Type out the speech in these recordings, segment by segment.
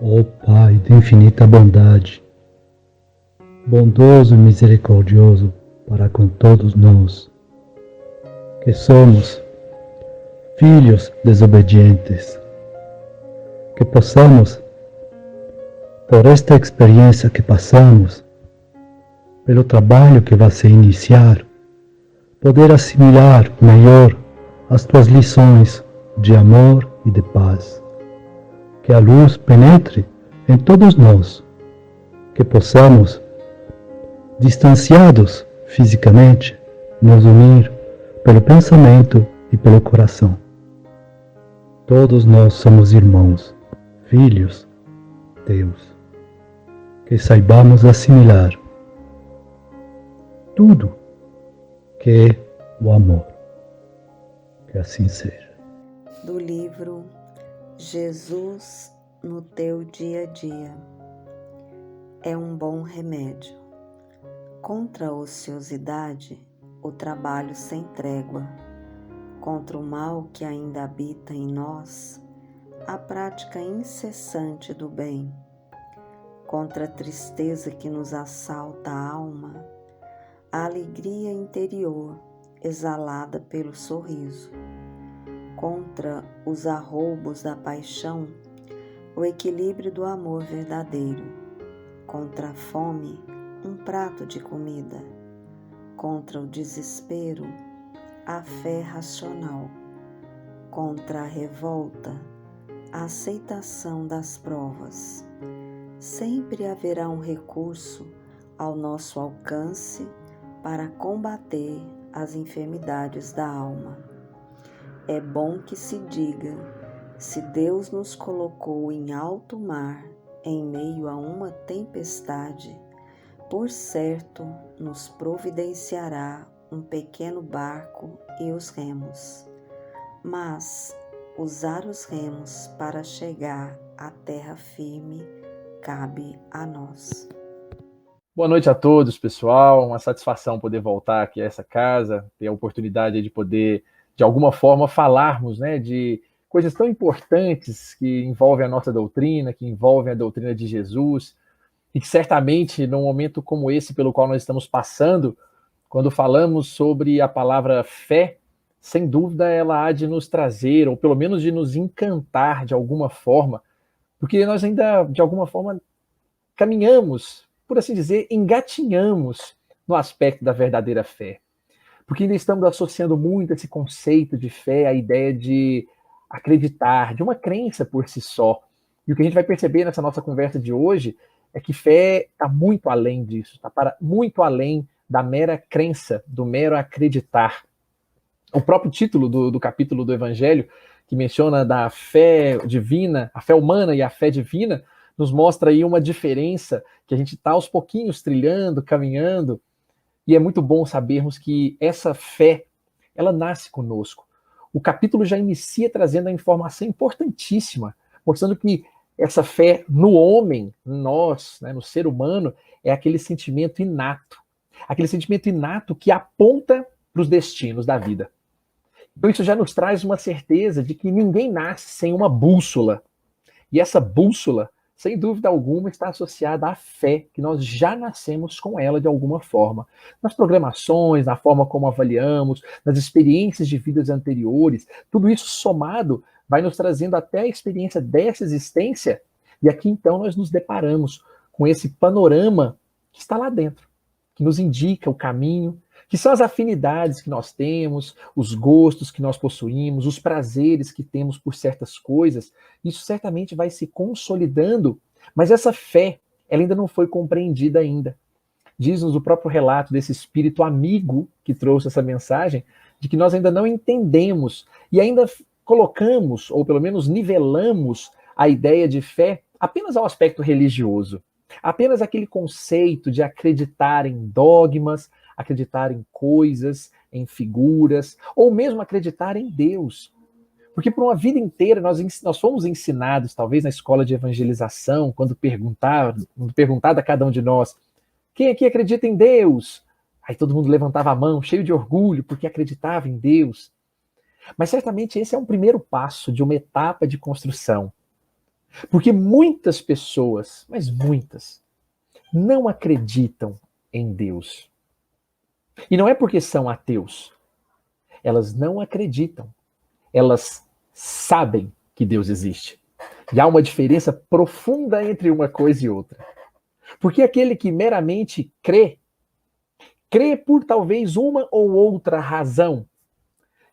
Ó Pai de infinita bondade, bondoso e misericordioso para com todos nós, que somos filhos desobedientes, que possamos, por esta experiência que passamos, pelo trabalho que vai se iniciar, poder assimilar melhor as tuas lições de amor e de paz. Que a luz penetre em todos nós, que possamos, distanciados fisicamente, nos unir pelo pensamento e pelo coração. Todos nós somos irmãos, filhos, Deus. Que saibamos assimilar tudo que é o amor. Que assim seja. Do livro Jesus no teu dia a dia. É um bom remédio. Contra a ociosidade, o trabalho sem trégua. Contra o mal que ainda habita em nós, a prática incessante do bem. Contra a tristeza que nos assalta a alma, a alegria interior exalada pelo sorriso. Contra os arroubos da paixão, o equilíbrio do amor verdadeiro. Contra a fome, um prato de comida. Contra o desespero, a fé racional. Contra a revolta, a aceitação das provas. Sempre haverá um recurso ao nosso alcance para combater as enfermidades da alma. É bom que se diga, se Deus nos colocou em alto mar, em meio a uma tempestade, por certo nos providenciará um pequeno barco e os remos. Mas usar os remos para chegar à terra firme cabe a nós. Boa noite a todos, pessoal. Uma satisfação poder voltar aqui a essa casa, ter a oportunidade de poder, de alguma forma, falarmos, de coisas tão importantes que envolvem a nossa doutrina, que envolvem a doutrina de Jesus, e que certamente, num momento como esse pelo qual nós estamos passando, quando falamos sobre a palavra fé, sem dúvida ela há de nos trazer, ou pelo menos de nos encantar de alguma forma, porque nós ainda, de alguma forma, caminhamos, por assim dizer, engatinhamos no aspecto da verdadeira fé. Porque ainda estamos associando muito esse conceito de fé à ideia de acreditar, de uma crença por si só. E o que a gente vai perceber nessa nossa conversa de hoje é que fé está muito além disso, está para muito além da mera crença, do mero acreditar. O próprio título do capítulo do Evangelho, que menciona da fé divina, a fé humana e a fé divina, nos mostra aí uma diferença que a gente está aos pouquinhos trilhando, caminhando, e é muito bom sabermos que essa fé, ela nasce conosco. O capítulo já inicia trazendo a informação importantíssima, mostrando que essa fé no homem, em nós, no ser humano, é aquele sentimento inato. Aquele sentimento inato que aponta para os destinos da vida. Então isso já nos traz uma certeza de que ninguém nasce sem uma bússola. E essa bússola, sem dúvida alguma, está associada à fé, que nós já nascemos com ela de alguma forma. Nas programações, na forma como avaliamos, nas experiências de vidas anteriores, tudo isso somado vai nos trazendo até a experiência dessa existência, e aqui então nós nos deparamos com esse panorama que está lá dentro, que nos indica o caminho, que são as afinidades que nós temos, os gostos que nós possuímos, os prazeres que temos por certas coisas. Isso certamente vai se consolidando, mas essa fé, ela ainda não foi compreendida ainda. Diz-nos o próprio relato desse espírito amigo que trouxe essa mensagem, de que nós ainda não entendemos e ainda colocamos, ou pelo menos nivelamos, a ideia de fé apenas ao aspecto religioso. Apenas aquele conceito de acreditar em dogmas, acreditar em coisas, em figuras, ou mesmo acreditar em Deus. Porque por uma vida inteira nós fomos ensinados, talvez na escola de evangelização, quando perguntado a cada um de nós, quem aqui acredita em Deus? Aí todo mundo levantava a mão, cheio de orgulho, porque acreditava em Deus. Mas certamente esse é um primeiro passo de uma etapa de construção. Porque muitas pessoas, mas muitas, não acreditam em Deus. E não é porque são ateus. Elas não acreditam. Elas sabem que Deus existe. E há uma diferença profunda entre uma coisa e outra. Porque aquele que meramente crê, crê por talvez uma ou outra razão.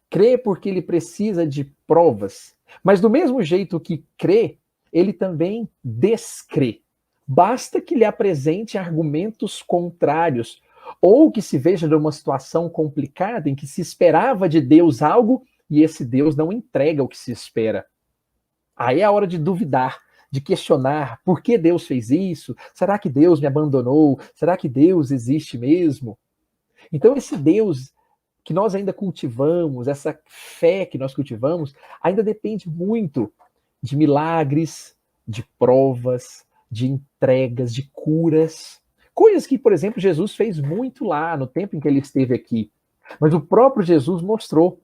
Crê porque ele precisa de provas. Mas do mesmo jeito que crê, ele também descrê. Basta que lhe apresente argumentos contrários, ou que se veja numa situação complicada em que se esperava de Deus algo e esse Deus não entrega o que se espera. Aí é a hora de duvidar, de questionar por que Deus fez isso? Será que Deus me abandonou? Será que Deus existe mesmo? Então esse Deus que nós ainda cultivamos, essa fé que nós cultivamos, ainda depende muito de milagres, de provas, de entregas, de curas. Coisas que, por exemplo, Jesus fez muito lá no tempo em que ele esteve aqui. Mas o próprio Jesus mostrou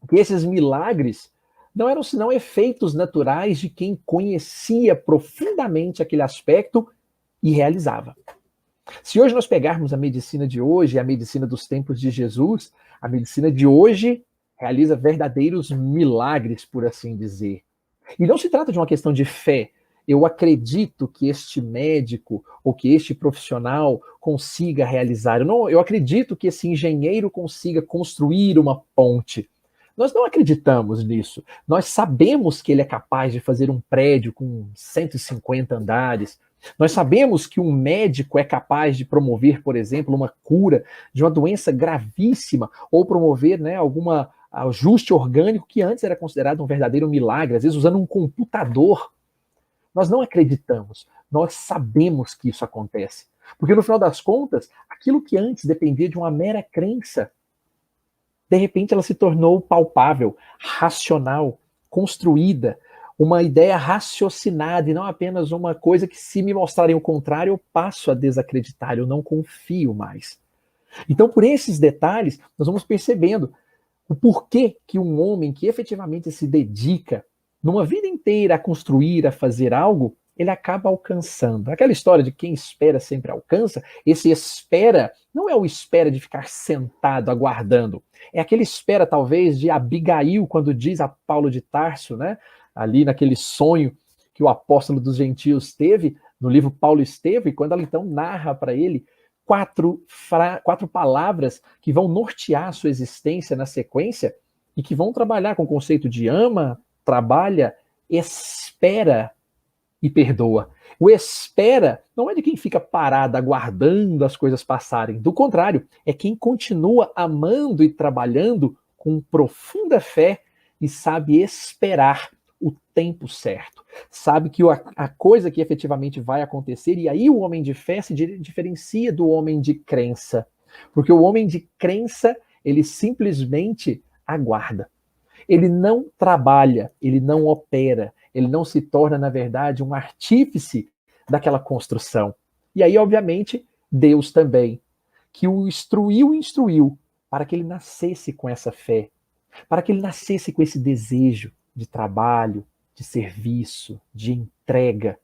que esses milagres não eram senão efeitos naturais de quem conhecia profundamente aquele aspecto e realizava. Se hoje nós pegarmos a medicina de hoje, a medicina dos tempos de Jesus, a medicina de hoje realiza verdadeiros milagres, por assim dizer. E não se trata de uma questão de fé. Eu acredito que este médico ou que este profissional consiga realizar. Eu acredito que esse engenheiro consiga construir uma ponte. Nós não acreditamos nisso. Nós sabemos que ele é capaz de fazer um prédio com 150 andares. Nós sabemos que um médico é capaz de promover, por exemplo, uma cura de uma doença gravíssima ou promover, né, algum ajuste orgânico que antes era considerado um verdadeiro milagre, às vezes usando um computador. Nós não acreditamos, nós sabemos que isso acontece. Porque no final das contas, aquilo que antes dependia de uma mera crença, de repente ela se tornou palpável, racional, construída, uma ideia raciocinada e não apenas uma coisa que, se me mostrarem o contrário, eu passo a desacreditar, eu não confio mais. Então, por esses detalhes, nós vamos percebendo o porquê que um homem que efetivamente se dedica numa vida inteira a construir, a fazer algo, ele acaba alcançando. Aquela história de quem espera sempre alcança, esse espera não é o espera de ficar sentado aguardando, é aquele espera talvez de Abigail, quando diz a Paulo de Tarso, né, ali naquele sonho que o apóstolo dos gentios teve, no livro Paulo Esteve, quando ela então narra para ele quatro palavras que vão nortear a sua existência na sequência e que vão trabalhar com o conceito de ama, trabalha, espera e perdoa. O espera não é de quem fica parado aguardando as coisas passarem. Do contrário, é quem continua amando e trabalhando com profunda fé e sabe esperar o tempo certo. Sabe que a coisa que efetivamente vai acontecer, e aí o homem de fé se diferencia do homem de crença. Porque o homem de crença, ele simplesmente aguarda. Ele não trabalha, ele não opera, ele não se torna, na verdade, um artífice daquela construção. E aí, obviamente, Deus também, que o instruiu para que ele nascesse com essa fé, para que ele nascesse com esse desejo de trabalho, de serviço, de entrega.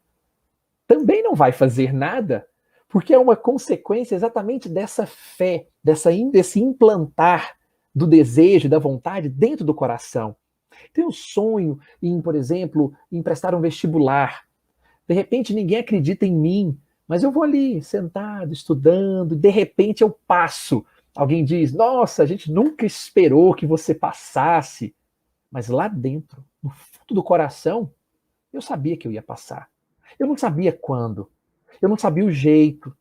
Também não vai fazer nada, porque é uma consequência exatamente dessa fé, desse implantar do desejo, da vontade dentro do coração. Tem um sonho em, por exemplo, em prestar um vestibular. De repente ninguém acredita em mim, mas eu vou ali sentado, estudando, e de repente eu passo. Alguém diz, nossa, a gente nunca esperou que você passasse. Mas lá dentro, no fundo do coração, eu sabia que eu ia passar. Eu não sabia quando, eu não sabia o jeito,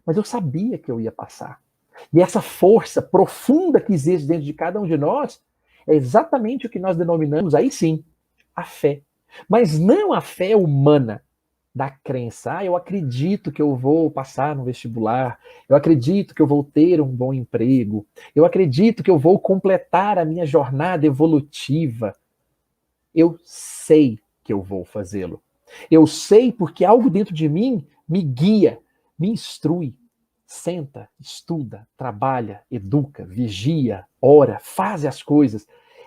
mas eu sabia que eu ia passar. E essa força profunda que existe dentro de cada um de nós é exatamente o que nós denominamos, aí sim, a fé. Mas não a fé humana da crença. Eu acredito que eu vou passar no vestibular, eu acredito que eu vou ter um bom emprego, eu acredito que eu vou completar a minha jornada evolutiva. Eu sei que eu vou fazê-lo. Eu sei porque algo dentro de mim me guia, me instrui. Senta, estuda, trabalha, educa, vigia, ora, faz as coisas.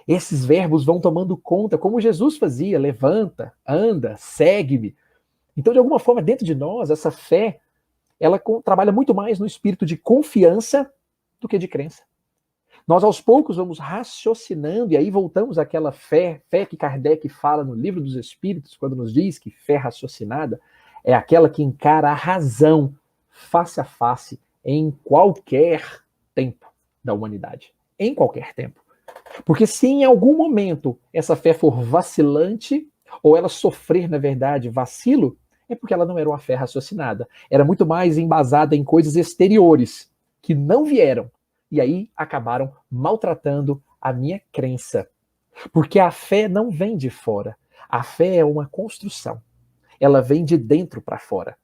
Esses verbos vão tomando conta, como Jesus fazia: levanta, anda, segue-me. Então, de alguma forma, dentro de nós, essa fé, ela trabalha muito mais no espírito de confiança do que de crença. Nós, aos poucos, vamos raciocinando, e aí voltamos àquela fé que Kardec fala no Livro dos Espíritos, quando nos diz que fé raciocinada é aquela que encara a razão face a face em qualquer tempo da humanidade. Em qualquer tempo. Porque se em algum momento essa fé for vacilante, ou ela sofrer, na verdade, vacilo, é porque ela não era uma fé raciocinada. Era muito mais embasada em coisas exteriores, que não vieram. E aí acabaram maltratando a minha crença. Porque a fé não vem de fora. A fé é uma construção. Ela vem de dentro para fora.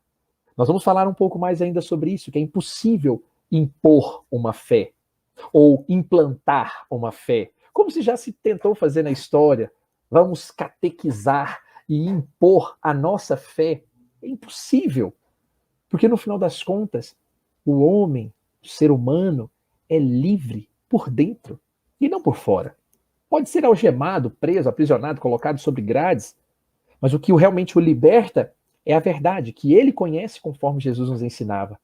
Nós vamos falar um pouco mais ainda sobre isso, que é impossível impor uma fé ou implantar uma fé, como se já se tentou fazer na história. Vamos catequizar e impor a nossa fé. É impossível, porque no final das contas, o homem, o ser humano, é livre por dentro e não por fora. Pode ser algemado, preso, aprisionado, colocado sobre grades, mas o que realmente o liberta é a verdade, que ele conhece conforme Jesus nos ensinava.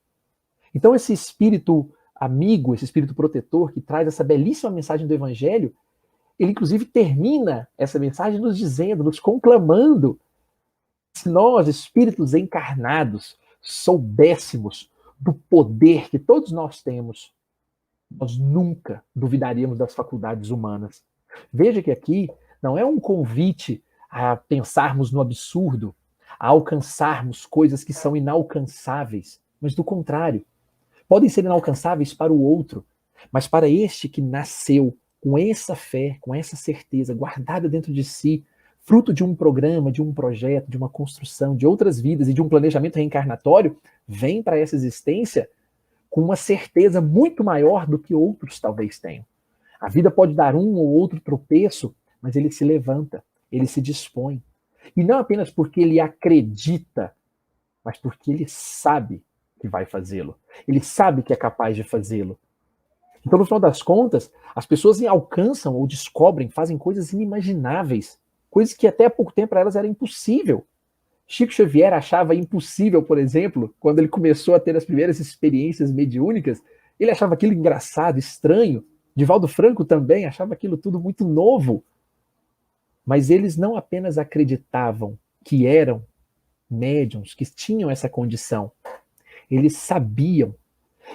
Então esse espírito amigo, esse espírito protetor que traz essa belíssima mensagem do Evangelho, ele inclusive termina essa mensagem nos dizendo, nos conclamando, se nós, espíritos encarnados, soubéssemos do poder que todos nós temos, nós nunca duvidaríamos das faculdades humanas. Veja que aqui não é um convite a pensarmos no absurdo, a alcançarmos coisas que são inalcançáveis, mas do contrário, podem ser inalcançáveis para o outro, mas para este que nasceu com essa fé, com essa certeza guardada dentro de si, fruto de um programa, de um projeto, de uma construção, de outras vidas e de um planejamento reencarnatório, vem para essa existência com uma certeza muito maior do que outros talvez tenham. A vida pode dar um ou outro tropeço, mas ele se levanta, ele se dispõe. E não apenas porque ele acredita, mas porque ele sabe que vai fazê-lo. Ele sabe que é capaz de fazê-lo. Então, no final das contas, as pessoas alcançam ou descobrem, fazem coisas inimagináveis, coisas que até há pouco tempo para elas era impossível. Chico Xavier achava impossível, por exemplo, quando ele começou a ter as primeiras experiências mediúnicas, ele achava aquilo engraçado, estranho. Divaldo Franco também achava aquilo tudo muito novo. Mas eles não apenas acreditavam que eram médiuns, que tinham essa condição, eles sabiam.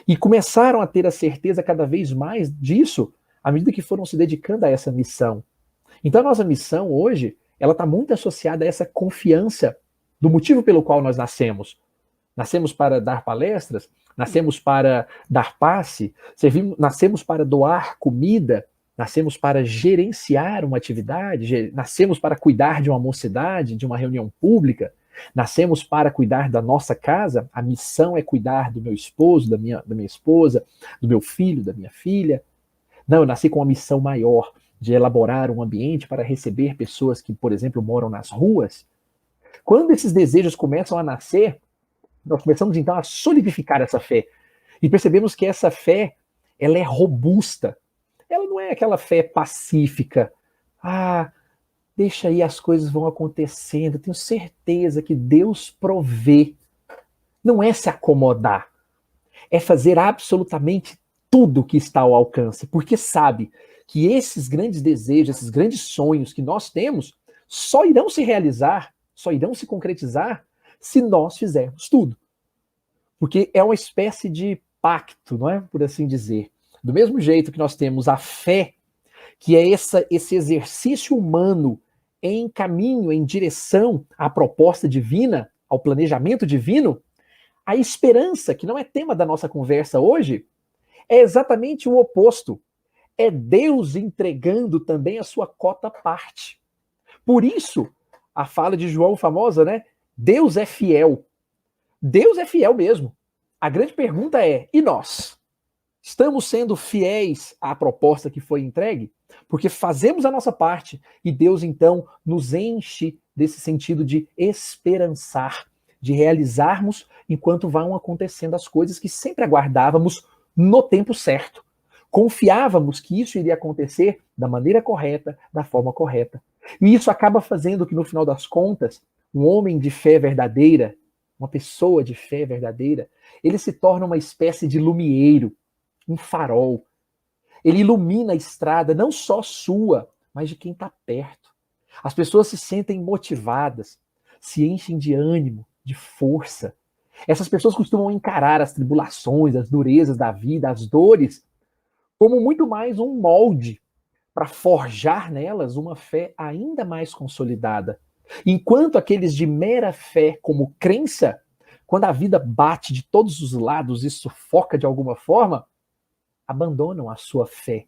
E começaram a ter a certeza cada vez mais disso à medida que foram se dedicando a essa missão. Então a nossa missão hoje, ela está muito associada a essa confiança do motivo pelo qual nós nascemos. Nascemos para dar palestras, nascemos para dar passe, nascemos para doar comida, nascemos para gerenciar uma atividade, nascemos para cuidar de uma mocidade, de uma reunião pública, nascemos para cuidar da nossa casa, a missão é cuidar do meu esposo, da minha esposa, do meu filho, da minha filha. Não, eu nasci com uma missão maior, de elaborar um ambiente para receber pessoas que, por exemplo, moram nas ruas. Quando esses desejos começam a nascer, nós começamos então a solidificar essa fé. E percebemos que essa fé, ela é robusta. Ela não é aquela fé pacífica. Ah, deixa aí, as coisas vão acontecendo, eu tenho certeza que Deus provê. Não é se acomodar. É fazer absolutamente tudo que está ao alcance, porque sabe que esses grandes desejos, esses grandes sonhos que nós temos, só irão se realizar, só irão se concretizar se nós fizermos tudo. Porque é uma espécie de pacto, não é? Por assim dizer. Do mesmo jeito que nós temos a fé, que é esse exercício humano em caminho, em direção à proposta divina, ao planejamento divino, a esperança, que não é tema da nossa conversa hoje, é exatamente o oposto. É Deus entregando também a sua cota parte. Por isso, a fala de João famosa, né? Deus é fiel. Deus é fiel mesmo. A grande pergunta é, e nós? Estamos sendo fiéis à proposta que foi entregue? Porque fazemos a nossa parte e Deus então nos enche desse sentido de esperançar, de realizarmos enquanto vão acontecendo as coisas que sempre aguardávamos no tempo certo. confiávamos que isso iria acontecer da maneira correta, da forma correta. E isso acaba fazendo que, no final das contas, um homem de fé verdadeira, uma pessoa de fé verdadeira, ele se torna uma espécie de lumieiro, um farol. Ele ilumina a estrada, não só sua, mas de quem está perto. As pessoas se sentem motivadas, se enchem de ânimo, de força. Essas pessoas costumam encarar as tribulações, as durezas da vida, as dores, como muito mais um molde para forjar nelas uma fé ainda mais consolidada. Enquanto aqueles de mera fé como crença, quando a vida bate de todos os lados e sufoca de alguma forma, abandonam a sua fé,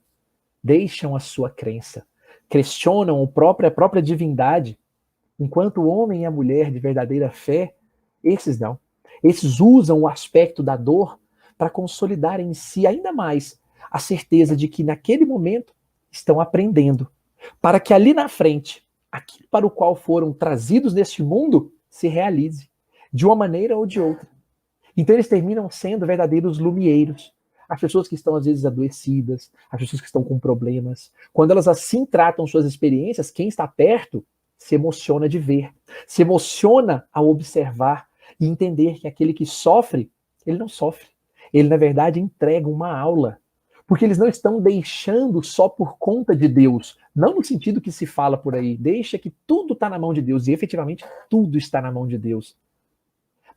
deixam a sua crença, questionam a própria divindade, enquanto o homem e a mulher de verdadeira fé, esses não. Esses usam o aspecto da dor para consolidar em si ainda mais a certeza de que naquele momento estão aprendendo, para que ali na frente, aquilo para o qual foram trazidos neste mundo se realize, de uma maneira ou de outra. Então eles terminam sendo verdadeiros lumieiros. As pessoas que estão às vezes adoecidas, as pessoas que estão com problemas, quando elas assim tratam suas experiências, quem está perto se emociona de ver, se emociona ao observar e entender que aquele que sofre, ele não sofre. Ele, na verdade, entrega uma aula. Porque eles não estão deixando só por conta de Deus, não no sentido que se fala por aí, deixa que tudo está na mão de Deus, e efetivamente tudo está na mão de Deus.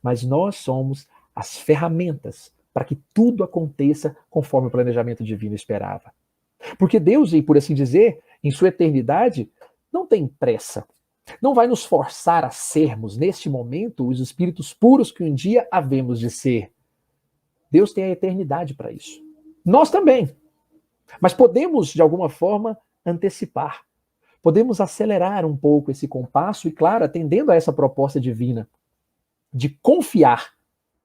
Mas nós somos as ferramentas para que tudo aconteça conforme o planejamento divino esperava. Porque Deus, e por assim dizer, em sua eternidade, não tem pressa. Não vai nos forçar a sermos, neste momento, os espíritos puros que um dia havemos de ser. Deus tem a eternidade para isso. Nós também. Mas podemos, de alguma forma, antecipar. Podemos acelerar um pouco esse compasso e, claro, atendendo a essa proposta divina de confiar,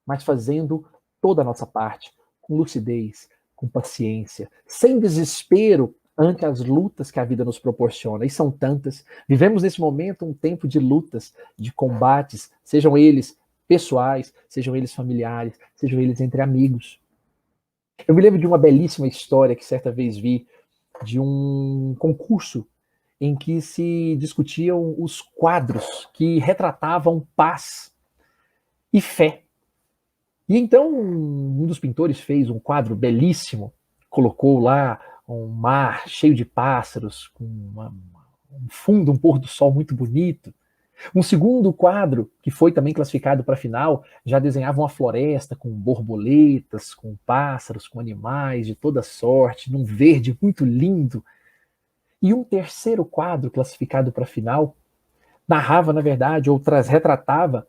mas fazendo toda a nossa parte, com lucidez, com paciência, sem desespero ante as lutas que a vida nos proporciona. E são tantas. Vivemos nesse momento um tempo de lutas, de combates, sejam eles pessoais, sejam eles familiares, sejam eles entre amigos. Eu me lembro de uma belíssima história que certa vez vi, de um concurso em que se discutiam os quadros que retratavam paz e fé. E então um dos pintores fez um quadro belíssimo, colocou lá um mar cheio de pássaros, com um fundo, um pôr do sol muito bonito. Um segundo quadro, que foi também classificado para a final, já desenhava uma floresta com borboletas, com pássaros, com animais de toda sorte, num verde muito lindo. E um terceiro quadro, classificado para a final, narrava, na verdade, ou retratava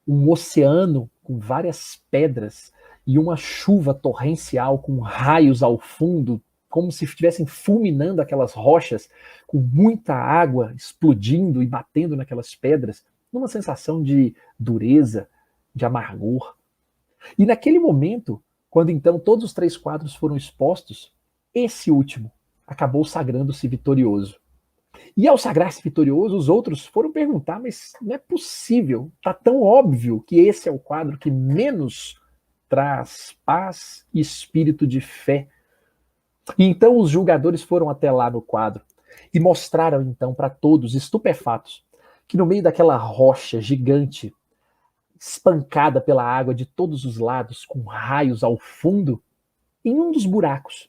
um oceano com várias pedras e uma chuva torrencial com raios ao fundo, como se estivessem fulminando aquelas rochas, com muita água explodindo e batendo naquelas pedras, numa sensação de dureza, de amargor. E naquele momento, quando então todos os três quadros foram expostos, esse último acabou sagrando-se vitorioso. E ao sagrar-se vitorioso, os outros foram perguntar, mas não é possível, está tão óbvio que esse é o quadro que menos traz paz e espírito de fé. E então os julgadores foram até lá no quadro e mostraram então para todos, estupefatos, que no meio daquela rocha gigante, espancada pela água de todos os lados, com raios ao fundo, em um dos buracos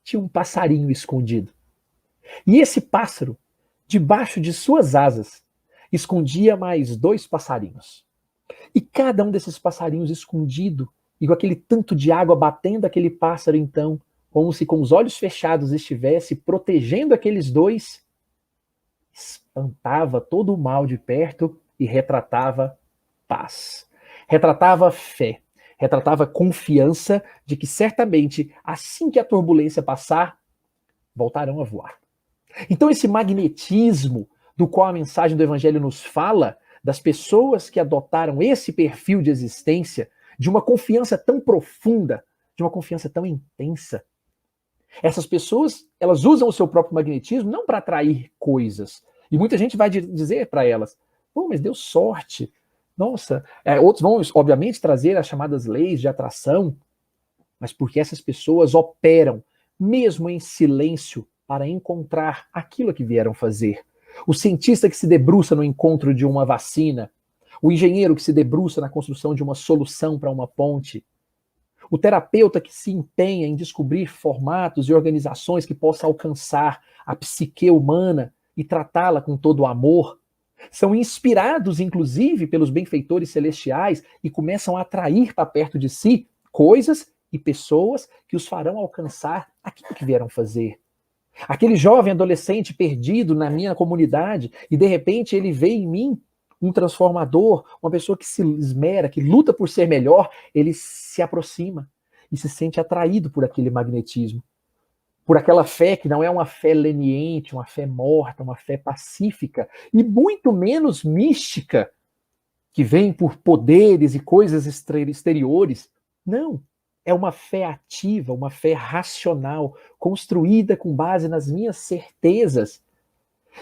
tinha um passarinho escondido. E esse pássaro, debaixo de suas asas, escondia mais 2 passarinhos. E cada um desses passarinhos escondido, e com aquele tanto de água batendo aquele pássaro, então, como se com os olhos fechados estivesse protegendo aqueles 2, espantava todo o mal de perto e retratava paz. Retratava fé. Retratava confiança de que certamente, assim que a turbulência passar, voltarão a voar. Então esse magnetismo do qual a mensagem do Evangelho nos fala, das pessoas que adotaram esse perfil de existência, de uma confiança tão profunda, de uma confiança tão intensa. Essas pessoas, elas usam o seu próprio magnetismo não para atrair coisas. E muita gente vai dizer para elas, pô, mas deu sorte. Nossa, outros vão, obviamente, trazer as chamadas leis de atração, mas porque essas pessoas operam mesmo em silêncio, para encontrar aquilo que vieram fazer. O cientista que se debruça no encontro de uma vacina, o engenheiro que se debruça na construção de uma solução para uma ponte, o terapeuta que se empenha em descobrir formatos e organizações que possam alcançar a psique humana e tratá-la com todo o amor, são inspirados, inclusive, pelos benfeitores celestiais e começam a atrair para perto de si coisas e pessoas que os farão alcançar aquilo que vieram fazer. Aquele jovem adolescente perdido na minha comunidade e, de repente, ele vê em mim um transformador, uma pessoa que se esmera, que luta por ser melhor, ele se aproxima e se sente atraído por aquele magnetismo, por aquela fé que não é uma fé leniente, uma fé morta, uma fé pacífica e muito menos mística, que vem por poderes e coisas exteriores. Não, é uma fé ativa, uma fé racional, construída com base nas minhas certezas,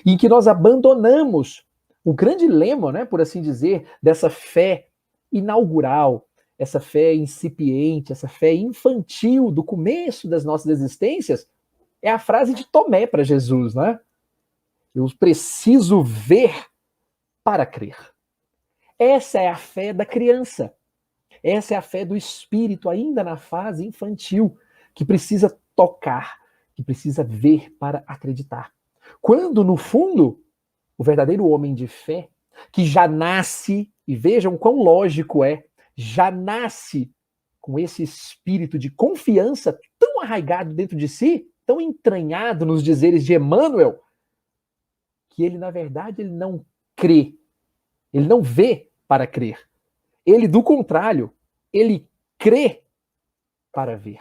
em que nós abandonamos o grande lema, né, por assim dizer, dessa fé inaugural, essa fé incipiente, essa fé infantil do começo das nossas existências, é a frase de Tomé para Jesus, né? Eu preciso ver para crer. Essa é a fé da criança. Essa é a fé do espírito ainda na fase infantil, que precisa tocar, que precisa ver para acreditar. Quando, no fundo, o verdadeiro homem de fé, que já nasce, e vejam quão lógico é, já nasce com esse espírito de confiança tão arraigado dentro de si, tão entranhado nos dizeres de Emmanuel, que ele, na verdade, ele não crê, ele não vê para crer. Ele, do contrário, ele crê para ver.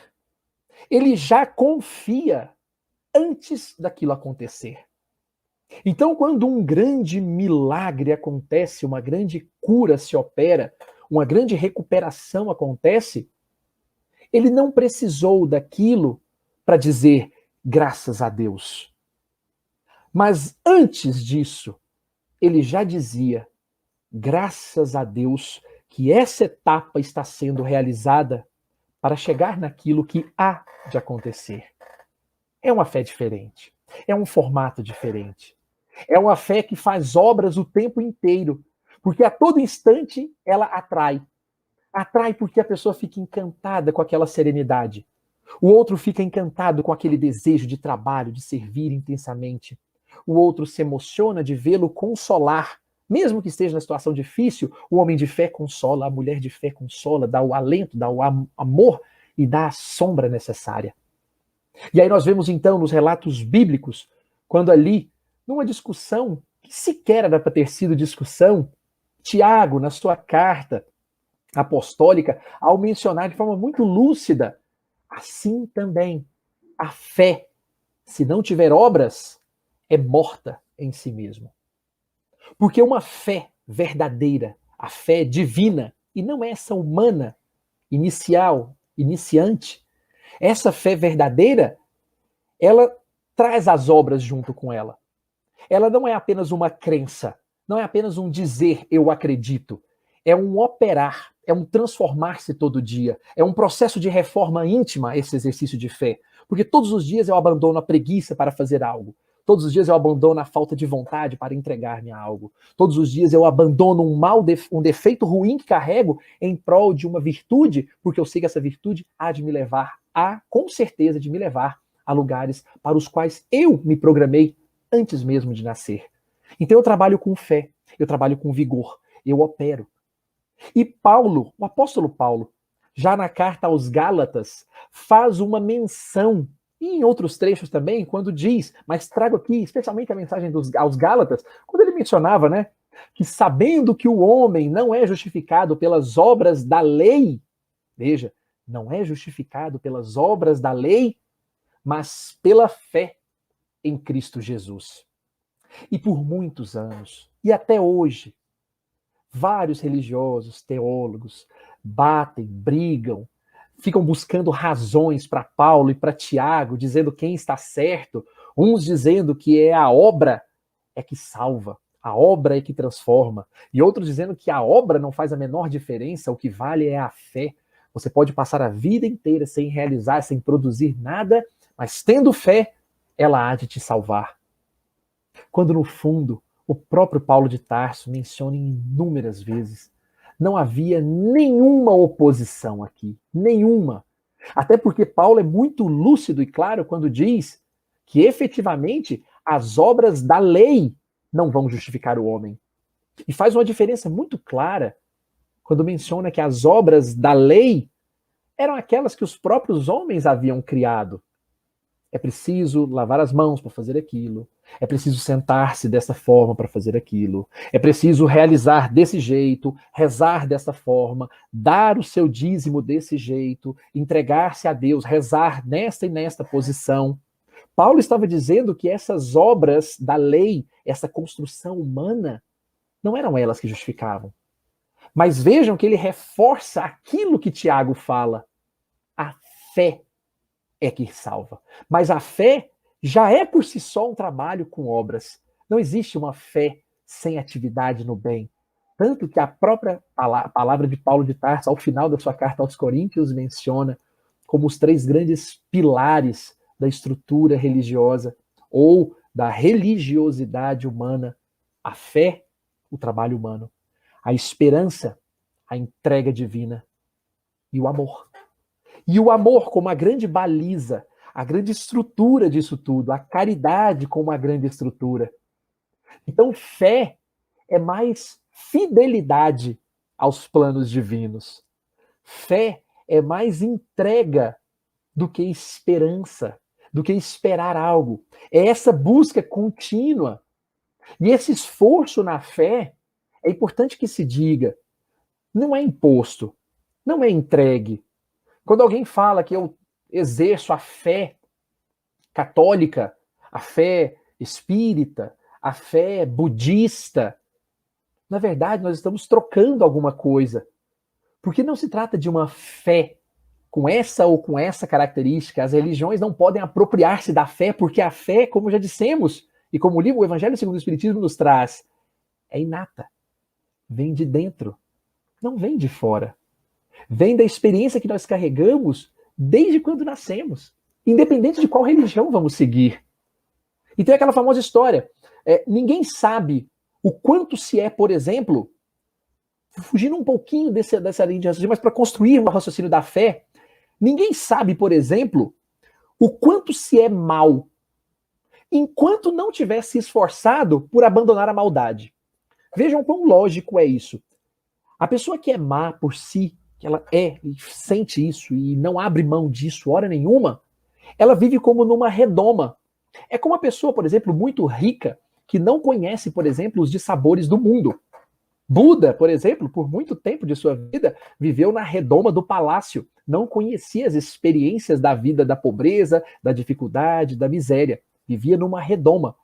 Ele já confia antes daquilo acontecer. Então, quando um grande milagre acontece, uma grande cura se opera, uma grande recuperação acontece, ele não precisou daquilo para dizer graças a Deus. Mas antes disso, ele já dizia graças a Deus que essa etapa está sendo realizada para chegar naquilo que há de acontecer. É uma fé diferente, é um formato diferente. É uma fé que faz obras o tempo inteiro, porque a todo instante ela atrai. Atrai porque a pessoa fica encantada com aquela serenidade. O outro fica encantado com aquele desejo de trabalho, de servir intensamente. O outro se emociona de vê-lo consolar. Mesmo que esteja na situação difícil, o homem de fé consola, a mulher de fé consola, dá o alento, dá o amor e dá a sombra necessária. E aí nós vemos então nos relatos bíblicos, quando ali, numa discussão que sequer era para ter sido discussão, Tiago, na sua carta apostólica, ao mencionar de forma muito lúcida, assim também a fé, se não tiver obras, é morta em si mesma. Porque uma fé verdadeira, a fé divina, e não essa humana, inicial, iniciante, essa fé verdadeira, ela traz as obras junto com ela. Ela não é apenas uma crença, não é apenas um dizer eu acredito, é um operar, é um transformar-se todo dia, é um processo de reforma íntima esse exercício de fé. Porque todos os dias eu abandono a preguiça para fazer algo. Todos os dias eu abandono a falta de vontade para entregar-me a algo. Todos os dias eu abandono um defeito ruim que carrego em prol de uma virtude, porque eu sei que essa virtude há de me levar com certeza, de me levar a lugares para os quais eu me programei antes mesmo de nascer. Então eu trabalho com fé, eu trabalho com vigor, eu opero. E Paulo, o apóstolo Paulo, já na carta aos Gálatas, faz uma menção, e em outros trechos também, quando diz, mas trago aqui especialmente a mensagem aos Gálatas, quando ele mencionava, né, que sabendo que o homem não é justificado pelas obras da lei, veja, não é justificado pelas obras da lei, mas pela fé em Cristo Jesus. E por muitos anos, e até hoje, vários religiosos, teólogos, batem, brigam, ficam buscando razões para Paulo e para Tiago, dizendo quem está certo, uns dizendo que é a obra é que salva, a obra é que transforma, e outros dizendo que a obra não faz a menor diferença, o que vale é a fé. Você pode passar a vida inteira sem realizar, sem produzir nada, mas tendo fé, ela há de te salvar. Quando no fundo, o próprio Paulo de Tarso menciona inúmeras vezes, não havia nenhuma oposição aqui, nenhuma. Até porque Paulo é muito lúcido e claro quando diz que efetivamente as obras da lei não vão justificar o homem. E faz uma diferença muito clara quando menciona que as obras da lei eram aquelas que os próprios homens haviam criado. É preciso lavar as mãos para fazer aquilo. É preciso sentar-se dessa forma para fazer aquilo. É preciso realizar desse jeito, rezar dessa forma, dar o seu dízimo desse jeito, entregar-se a Deus, rezar nesta e nesta posição. Paulo estava dizendo que essas obras da lei, essa construção humana, não eram elas que justificavam. Mas vejam que ele reforça aquilo que Tiago fala. A fé é que salva. Mas a fé já é por si só um trabalho com obras. Não existe uma fé sem atividade no bem. Tanto que a própria palavra de Paulo de Tarso, ao final da sua carta aos Coríntios, menciona como os 3 grandes pilares da estrutura religiosa ou da religiosidade humana: a fé, o trabalho humano, a esperança, a entrega divina e o amor. E o amor como a grande baliza, a grande estrutura disso tudo, a caridade como a grande estrutura. Então, fé é mais fidelidade aos planos divinos. Fé é mais entrega do que esperança, do que esperar algo. É essa busca contínua. E esse esforço na fé, é importante que se diga, não é imposto, não é entregue. Quando alguém fala que eu exerço a fé católica, a fé espírita, a fé budista, na verdade nós estamos trocando alguma coisa. Porque não se trata de uma fé com essa ou com essa característica. As religiões não podem apropriar-se da fé, porque a fé, como já dissemos, e como o livro O Evangelho segundo o Espiritismo nos traz, é inata. Vem de dentro, não vem de fora. Vem da experiência que nós carregamos desde quando nascemos, independente de qual religião vamos seguir. E tem aquela famosa história, ninguém sabe o quanto se é, por exemplo, fugindo um pouquinho dessa linha de raciocínio, mas para construir o raciocínio da fé, ninguém sabe, por exemplo, o quanto se é mal, enquanto não tiver se esforçado por abandonar a maldade. Vejam quão lógico é isso. A pessoa que é má por si, que ela é e sente isso e não abre mão disso hora nenhuma, ela vive como numa redoma. É como uma pessoa, por exemplo, muito rica, que não conhece, por exemplo, os dissabores do mundo. Buda, por exemplo, por muito tempo de sua vida, viveu na redoma do palácio, não conhecia as experiências da vida da pobreza, da dificuldade, da miséria. Vivia numa redoma.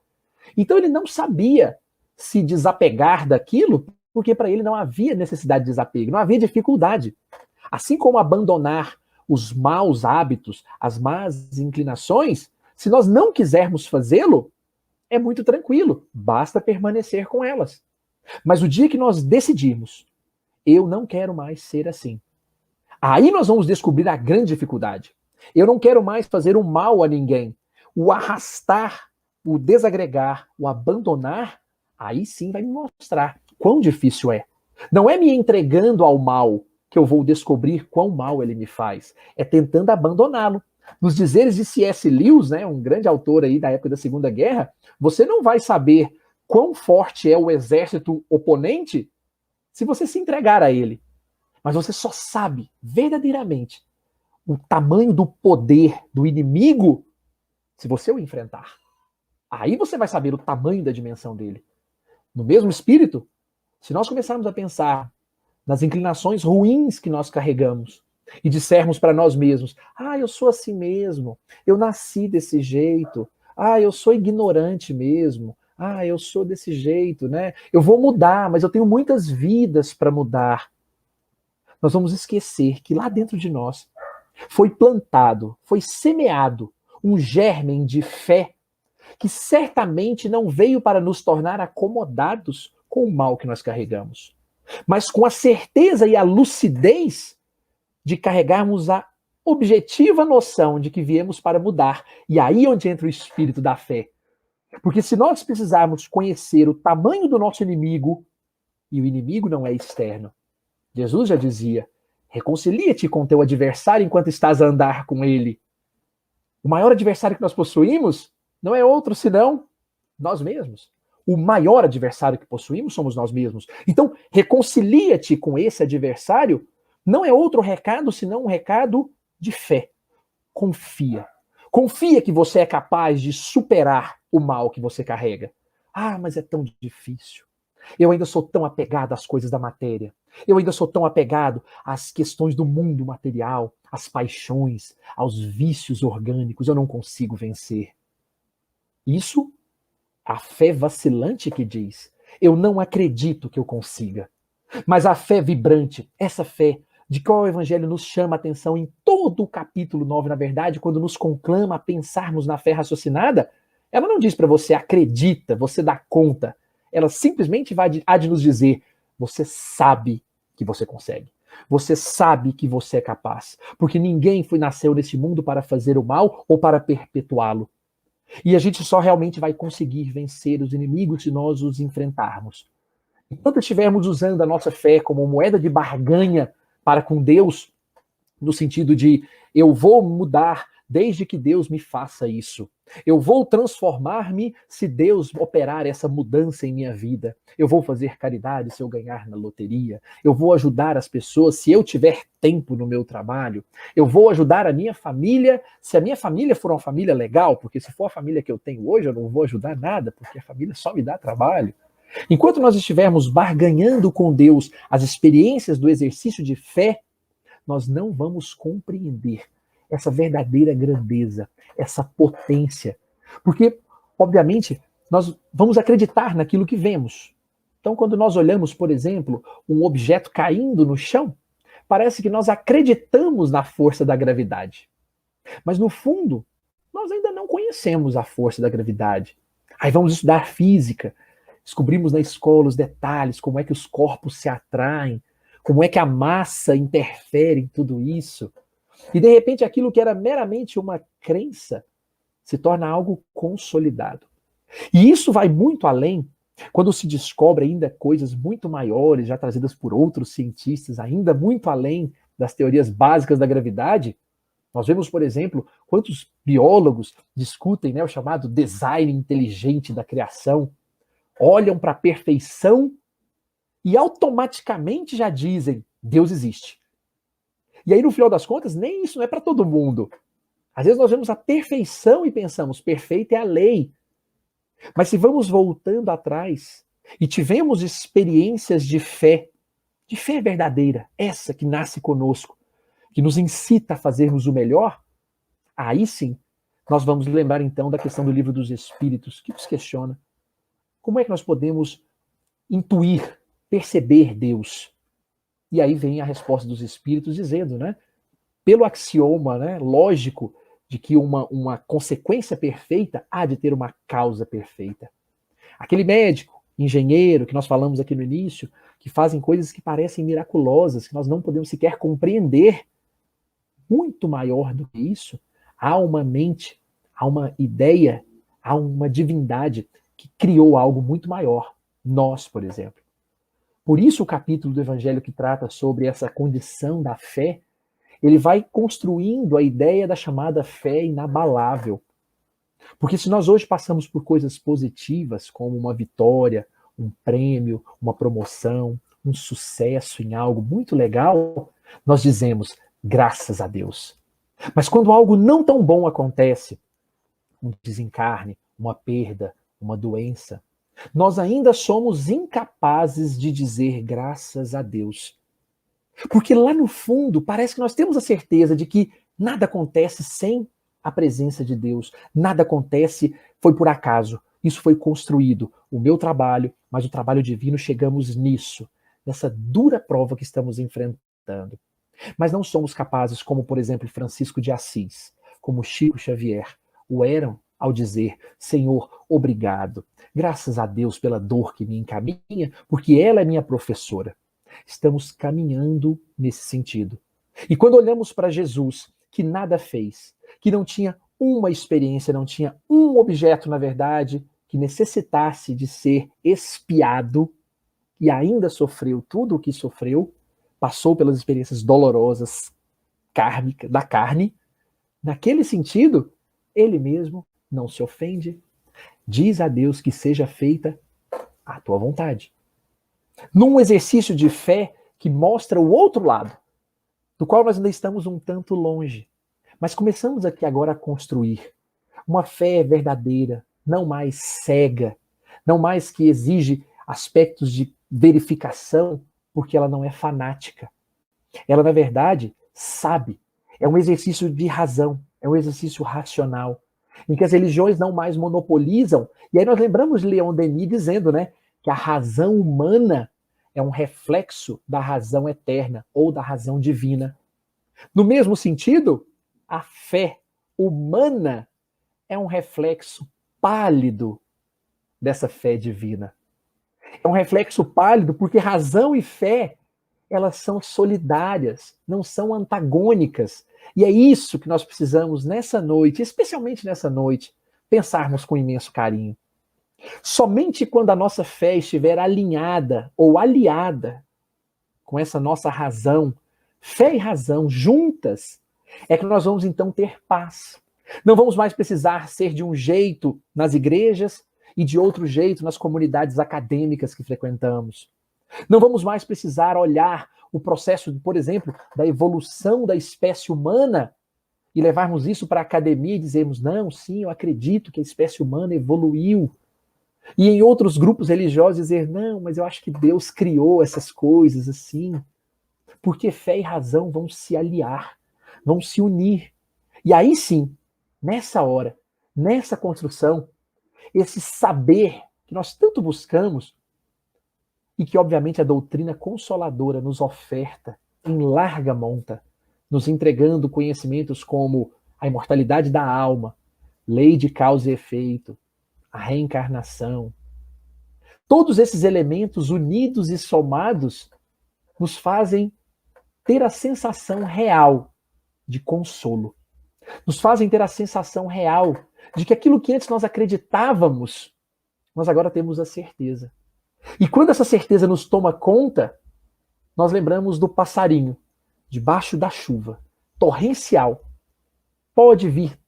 Então ele não sabia se desapegar daquilo, porque para ele não havia necessidade de desapego, não havia dificuldade. Assim como abandonar os maus hábitos, as más inclinações, se nós não quisermos fazê-lo, é muito tranquilo, basta permanecer com elas. Mas o dia que nós decidirmos, eu não quero mais ser assim, aí nós vamos descobrir a grande dificuldade. Eu não quero mais fazer o mal a ninguém. O arrastar, o desagregar, o abandonar, aí sim vai me mostrar quão difícil é. Não é me entregando ao mal que eu vou descobrir quão mal ele me faz. É tentando abandoná-lo. Nos dizeres de C.S. Lewis, né, um grande autor aí da época da Segunda Guerra, você não vai saber quão forte é o exército oponente se você se entregar a ele. Mas você só sabe verdadeiramente o tamanho do poder do inimigo se você o enfrentar. Aí você vai saber o tamanho da dimensão dele. No mesmo espírito, se nós começarmos a pensar nas inclinações ruins que nós carregamos e dissermos para nós mesmos, eu sou assim mesmo, eu nasci desse jeito, eu sou ignorante mesmo, eu sou desse jeito, né? Eu vou mudar, mas eu tenho muitas vidas para mudar. Nós vamos esquecer que lá dentro de nós foi plantado, foi semeado um germen de fé que certamente não veio para nos tornar acomodados com o mal que nós carregamos, mas com a certeza e a lucidez de carregarmos a objetiva noção de que viemos para mudar. E aí é onde entra o espírito da fé. Porque se nós precisarmos conhecer o tamanho do nosso inimigo, e o inimigo não é externo, Jesus já dizia, reconcilia-te com teu adversário enquanto estás a andar com ele. O maior adversário que nós possuímos não é outro senão nós mesmos. O maior adversário que possuímos somos nós mesmos. Então, reconcilia-te com esse adversário não é outro recado senão um recado de fé. Confia. Confia que você é capaz de superar o mal que você carrega. Ah, mas é tão difícil. Eu ainda sou tão apegado às coisas da matéria. Eu ainda sou tão apegado às questões do mundo material, às paixões, aos vícios orgânicos. Eu não consigo vencer. Isso, a fé vacilante que diz, eu não acredito que eu consiga. Mas a fé vibrante, essa fé de qual o Evangelho nos chama a atenção em todo o capítulo 9, na verdade, quando nos conclama a pensarmos na fé raciocinada, ela não diz para você acredita, você dá conta. Ela simplesmente há de nos dizer, você sabe que você consegue. Você sabe que você é capaz. Porque ninguém nasceu nesse mundo para fazer o mal ou para perpetuá-lo. E a gente só realmente vai conseguir vencer os inimigos se nós os enfrentarmos. Enquanto estivermos usando a nossa fé como moeda de barganha para com Deus, no sentido de eu vou mudar desde que Deus me faça isso. Eu vou transformar-me se Deus operar essa mudança em minha vida. Eu vou fazer caridade se eu ganhar na loteria. Eu vou ajudar as pessoas se eu tiver tempo no meu trabalho. Eu vou ajudar a minha família se a minha família for uma família legal, porque se for a família que eu tenho hoje, eu não vou ajudar nada, porque a família só me dá trabalho. Enquanto nós estivermos barganhando com Deus as experiências do exercício de fé, nós não vamos compreender essa verdadeira grandeza, essa potência. Porque, obviamente, nós vamos acreditar naquilo que vemos. Então, quando nós olhamos, por exemplo, um objeto caindo no chão, parece que nós acreditamos na força da gravidade. Mas, no fundo, nós ainda não conhecemos a força da gravidade. Aí vamos estudar física, descobrimos na escola os detalhes, como é que os corpos se atraem, como é que a massa interfere em tudo isso. E, de repente, aquilo que era meramente uma crença se torna algo consolidado. E isso vai muito além, quando se descobre ainda coisas muito maiores, já trazidas por outros cientistas, ainda muito além das teorias básicas da gravidade. Nós vemos, por exemplo, quantos biólogos discutem, né, o chamado design inteligente da criação, olham para a perfeição e automaticamente já dizem, Deus existe. E aí, no final das contas, nem isso não é para todo mundo. Às vezes nós vemos a perfeição e pensamos, perfeita é a lei. Mas se vamos voltando atrás e tivemos experiências de fé verdadeira, essa que nasce conosco, que nos incita a fazermos o melhor, aí sim, nós vamos lembrar então da questão do Livro dos Espíritos, que nos questiona. Como é que nós podemos intuir, perceber Deus? E aí vem a resposta dos Espíritos dizendo, né, pelo axioma, né, lógico de que uma consequência perfeita há de ter uma causa perfeita. Aquele médico, engenheiro, que nós falamos aqui no início, que fazem coisas que parecem miraculosas, que nós não podemos sequer compreender, muito maior do que isso, há uma mente, há uma ideia, há uma divindade que criou algo muito maior. Nós, por exemplo. Por isso o capítulo do Evangelho que trata sobre essa condição da fé, ele vai construindo a ideia da chamada fé inabalável. Porque se nós hoje passamos por coisas positivas, como uma vitória, um prêmio, uma promoção, um sucesso em algo muito legal, nós dizemos, graças a Deus. Mas quando algo não tão bom acontece, um desencarne, uma perda, uma doença, nós ainda somos incapazes de dizer graças a Deus. Porque lá no fundo, parece que nós temos a certeza de que nada acontece sem a presença de Deus. Nada acontece, foi por acaso. Isso foi construído. O meu trabalho, mas o trabalho divino, chegamos nisso, nessa dura prova que estamos enfrentando. Mas não somos capazes, como por exemplo Francisco de Assis, como Chico Xavier, o eram ao dizer, Senhor, obrigado. Graças a Deus pela dor que me encaminha, porque ela é minha professora. Estamos caminhando nesse sentido. E quando olhamos para Jesus, que nada fez, que não tinha uma experiência, não tinha um objeto, na verdade, que necessitasse de ser expiado e ainda sofreu tudo o que sofreu, passou pelas experiências dolorosas da carne, naquele sentido, ele mesmo não se ofende, diz a Deus que seja feita a tua vontade. Num exercício de fé que mostra o outro lado, do qual nós ainda estamos um tanto longe, mas começamos aqui agora a construir uma fé verdadeira, não mais cega, não mais que exige aspectos de verificação, porque ela não é fanática. Ela, na verdade, sabe. É um exercício de razão, é um exercício racional, em que as religiões não mais monopolizam. E aí nós lembramos de Leon Denis dizendo, né, que a razão humana é um reflexo da razão eterna ou da razão divina. No mesmo sentido, a fé humana é um reflexo pálido dessa fé divina. É um reflexo pálido porque razão e fé, elas são solidárias, não são antagônicas. E é isso que nós precisamos nessa noite, especialmente nessa noite, pensarmos com imenso carinho. Somente quando a nossa fé estiver alinhada ou aliada com essa nossa razão, fé e razão juntas, é que nós vamos então ter paz. Não vamos mais precisar ser de um jeito nas igrejas e de outro jeito nas comunidades acadêmicas que frequentamos. Não vamos mais precisar olhar o processo, por exemplo, da evolução da espécie humana e levarmos isso para a academia e dizermos, não, sim, eu acredito que a espécie humana evoluiu. E em outros grupos religiosos dizer, não, mas eu acho que Deus criou essas coisas assim. Porque fé e razão vão se aliar, vão se unir. E aí sim, nessa hora, nessa construção, esse saber que nós tanto buscamos e que, obviamente, a doutrina consoladora nos oferta em larga monta, nos entregando conhecimentos como a imortalidade da alma, lei de causa e efeito, a reencarnação. Todos esses elementos unidos e somados nos fazem ter a sensação real de consolo. Nos fazem ter a sensação real de que aquilo que antes nós acreditávamos, nós agora temos a certeza. E quando essa certeza nos toma conta, nós lembramos do passarinho, debaixo da chuva, torrencial. Pode vir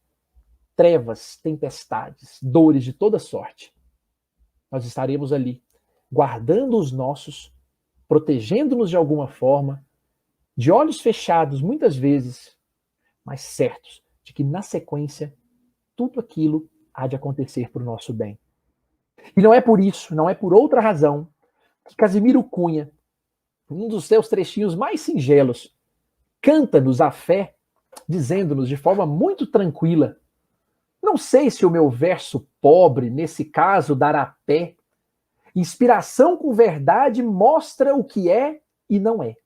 trevas, tempestades, dores de toda sorte. Nós estaremos ali, guardando os nossos, protegendo-nos de alguma forma, de olhos fechados muitas vezes, mas certos de que na sequência tudo aquilo há de acontecer para o nosso bem. E não é por isso, não é por outra razão, que Casimiro Cunha, um dos seus trechinhos mais singelos, canta-nos a fé, dizendo-nos de forma muito tranquila, não sei se o meu verso pobre, nesse caso, dará pé. Inspiração com verdade mostra o que é e não é.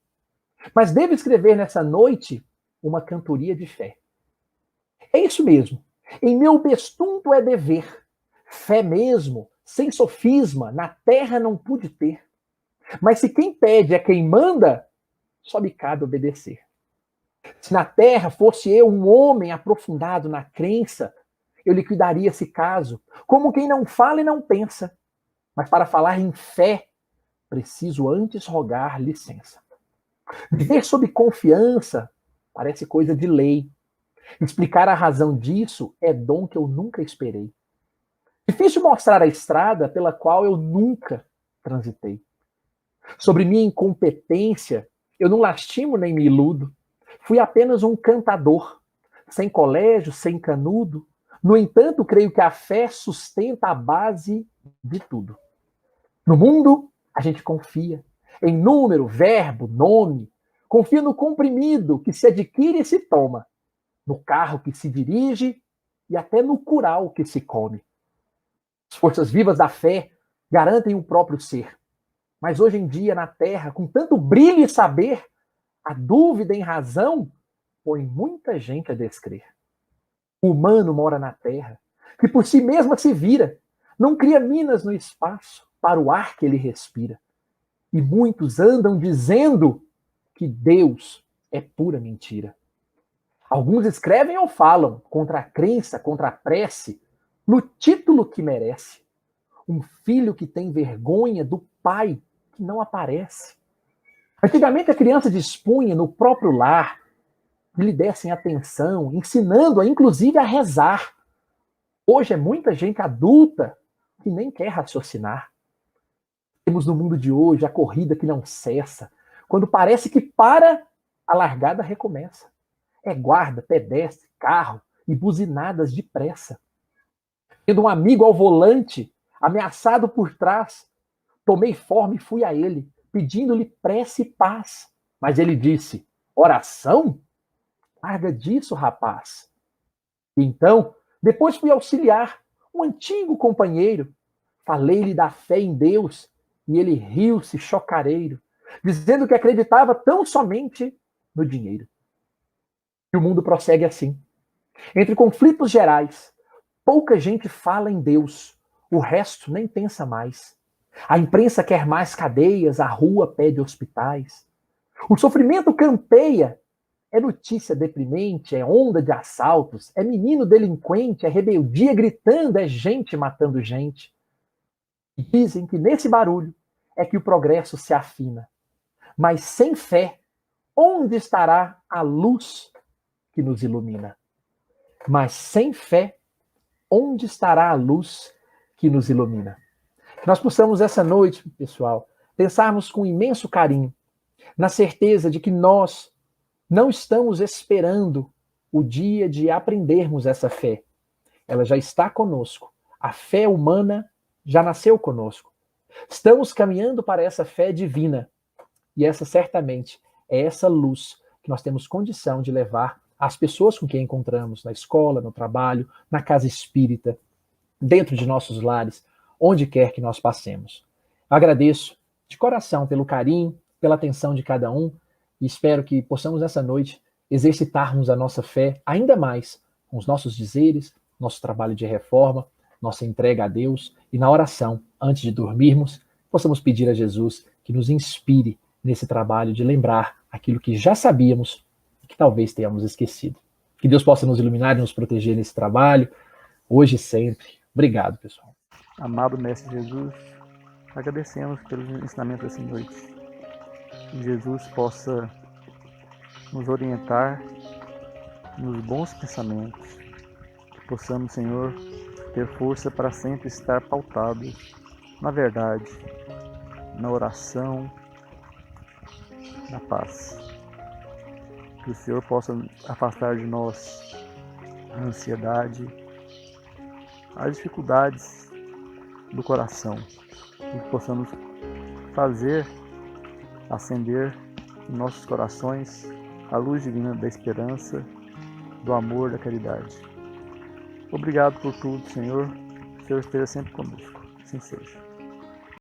Mas devo escrever nessa noite uma cantoria de fé. É isso mesmo. Em meu bestunto é dever. Fé mesmo, sem sofisma, na terra não pude ter. Mas se quem pede é quem manda, só me cabe obedecer. Se na terra fosse eu um homem aprofundado na crença, eu liquidaria esse caso, como quem não fala e não pensa. Mas para falar em fé, preciso antes rogar licença. Viver sob confiança parece coisa de lei. Explicar a razão disso é dom que eu nunca esperei. Difícil mostrar a estrada pela qual eu nunca transitei. Sobre minha incompetência, eu não lastimo nem me iludo. Fui apenas um cantador, sem colégio, sem canudo. No entanto, creio que a fé sustenta a base de tudo. No mundo, a gente confia em número, verbo, nome. Confia no comprimido que se adquire e se toma, no carro que se dirige e até no curau que se come. As forças vivas da fé garantem o próprio ser. Mas hoje em dia, na Terra, com tanto brilho e saber, a dúvida em razão põe muita gente a descrer. O humano mora na Terra, que por si mesma se vira, não cria minas no espaço para o ar que ele respira. E muitos andam dizendo que Deus é pura mentira. Alguns escrevem ou falam contra a crença, contra a prece, no título que merece. Um filho que tem vergonha do pai que não aparece. Antigamente a criança dispunha no próprio lar que lhe dessem atenção, ensinando-a inclusive a rezar. Hoje é muita gente adulta que nem quer raciocinar. Temos no mundo de hoje a corrida que não cessa. Quando parece que para, a largada recomeça. É guarda, pedestre, carro e buzinadas depressa. Tendo um amigo ao volante, ameaçado por trás, tomei forma e fui a ele, pedindo-lhe prece e paz. Mas ele disse: oração? Larga disso, rapaz. E então, depois fui auxiliar um antigo companheiro. Falei-lhe da fé em Deus e ele riu-se chocareiro, dizendo que acreditava tão somente no dinheiro. E o mundo prossegue assim. Entre conflitos gerais, pouca gente fala em Deus, o resto nem pensa mais. A imprensa quer mais cadeias, a rua pede hospitais. O sofrimento campeia, é notícia deprimente, é onda de assaltos, é menino delinquente, é rebeldia gritando, é gente matando gente. E dizem que nesse barulho é que o progresso se afina. Mas sem fé, onde estará a luz que nos ilumina? Mas sem fé, onde estará a luz que nos ilumina? Que nós possamos essa noite, pessoal, pensarmos com imenso carinho, na certeza de que nós não estamos esperando o dia de aprendermos essa fé. Ela já está conosco. A fé humana já nasceu conosco. Estamos caminhando para essa fé divina. E essa certamente é essa luz que nós temos condição de levar às pessoas com quem encontramos, na escola, no trabalho, na casa espírita, dentro de nossos lares, onde quer que nós passemos. Agradeço de coração pelo carinho, pela atenção de cada um e espero que possamos nessa noite exercitarmos a nossa fé ainda mais com os nossos dizeres, nosso trabalho de reforma, nossa entrega a Deus e na oração, antes de dormirmos, possamos pedir a Jesus que nos inspire nesse trabalho de lembrar aquilo que já sabíamos e que talvez tenhamos esquecido. Que Deus possa nos iluminar e nos proteger nesse trabalho, hoje e sempre. Obrigado, pessoal. Amado Mestre Jesus, agradecemos pelos ensinamentos dessa noite. Que Jesus possa nos orientar nos bons pensamentos. Que possamos, Senhor, ter força para sempre estar pautados na verdade, na oração, na paz. Que o Senhor possa afastar de nós a ansiedade, as dificuldades do coração. E que possamos fazer acender em nossos corações a luz divina da esperança, do amor, da caridade. Obrigado por tudo, Senhor. O Senhor esteja sempre conosco. Assim seja.